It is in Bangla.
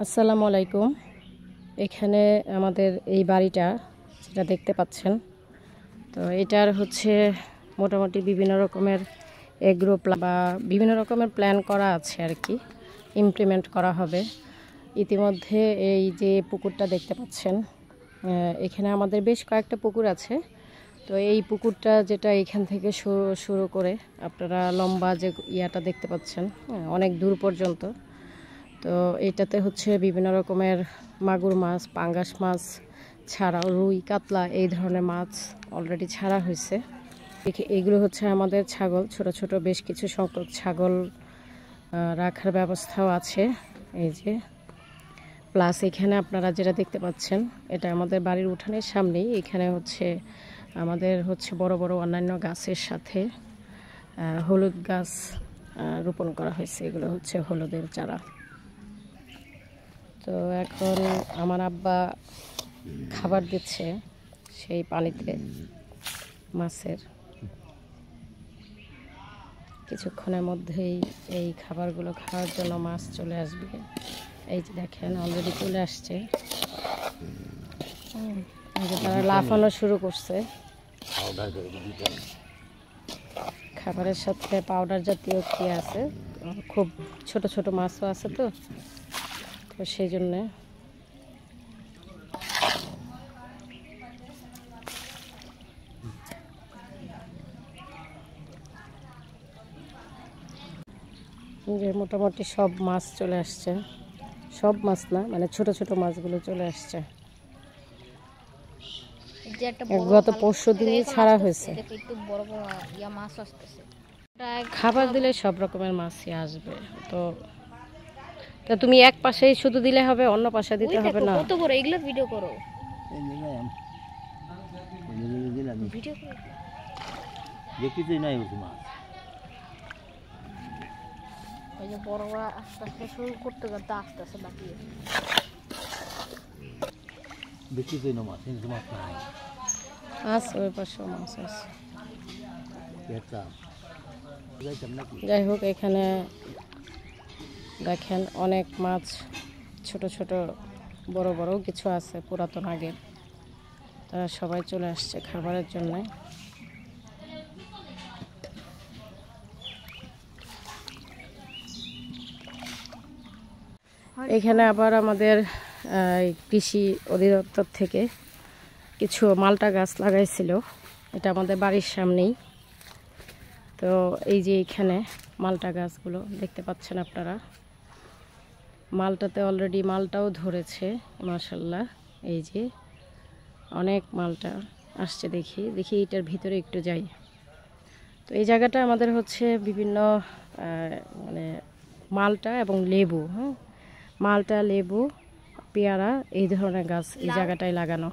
আসসালামু আলাইকুম। এখানে আমাদের এই বাড়িটা যেটা দেখতে পাচ্ছেন, তো এটার হচ্ছে মোটামুটি বিভিন্ন রকমের এগ্রো বা বিভিন্ন রকমের প্ল্যান করা আছে আর কি, ইমপ্লিমেন্ট করা হবে। ইতিমধ্যে এই যে পুকুরটা দেখতে পাচ্ছেন, এখানে আমাদের বেশ কয়েকটা পুকুর আছে। তো এই পুকুরটা যেটা এখান থেকে শুরু করে আপনারা লম্বা যে ইয়াটা দেখতে পাচ্ছেন, অনেক দূর পর্যন্ত। তো এটাতে হচ্ছে বিভিন্ন রকমের মাগুর মাছ, পাঙ্গাস মাছ ছাড়াও রুই, কাতলা এই ধরনের মাছ অলরেডি ছাড়া হয়েছে। এগুলো হচ্ছে আমাদের ছাগল, ছোট ছোট বেশ কিছু সংখ্যক ছাগল রাখার ব্যবস্থাও আছে এই যে। প্লাস এখানে আপনারা যেটা দেখতে পাচ্ছেন, এটা আমাদের বাড়ির উঠানের সামনেই। এখানে হচ্ছে আমাদের বড় বড় অন্যান্য গাছের সাথে হলুদ গাছ রোপণ করা হয়েছে। এগুলো হচ্ছে হলুদের চারা। তো এখন আমার আব্বা খাবার দিচ্ছে সেই পানিতে মাছের। কিছুক্ষণের মধ্যেই এই খাবারগুলো খাওয়ার জন্য মাছ চলে আসবে। এই যে দেখেন অলরেডি চলে আসছে। তারা লাফানো শুরু করছে। খাবারের সাথে পাউডার জাতীয় কি আছে, খুব ছোট ছোট মাছও আছে, তো সেই জন্যে যে মোটামুটি সব মাছ চলে আসছে। সব মাছ না, মানে ছোট ছোট মাছগুলো চলে আসছে। গত পরশু দিনই ছাড়া হয়েছে। খাবার দিলে সব রকমের মাছই আসবে। তো তুমি এক পাশেই শুধু দিলে হবে, অন্য পাশে দিতে হবে না। কত বড় এগুলো ভিডিও করো, ভিডিও করো দেখিতেই নাই ওই মাছ। ওই যে বড়রা আস্তে আস্তে শুরু করতে করতে আস্তে আস্তে বাকি দেখিতেই না মাছ, কিন্তু মাছ নাই। আছে ওই পাশেও মাছ আছে। যাই হোক, এখানে দেখেন অনেক মাছ, ছোট ছোট বড় বড় কিছু আছে পুরাতন আগের। তারা সবাই চলে আসছে খাবারের জন্য। এখানে আবার আমাদের কৃষি অধিদপ্তর থেকে কিছু মালটা গাছ লাগাইছিল। এটা আমাদের বাড়ির সামনেই। তো এই যে এখানে মালটা গাছগুলো দেখতে পাচ্ছেন আপনারা। মালটাতে অলরেডি মালটাও ধরেছে মাশাআল্লাহ। এই যে অনেক মালটা আসছে। দেখি এটার ভিতরে একটু যাই। তো এই জায়গাটা আমাদের বিভিন্ন মানে মালটা এবং লেবু, মালটা, লেবু, পেয়ারা এই ধরনের গাছ এই জায়গাটায় লাগানো।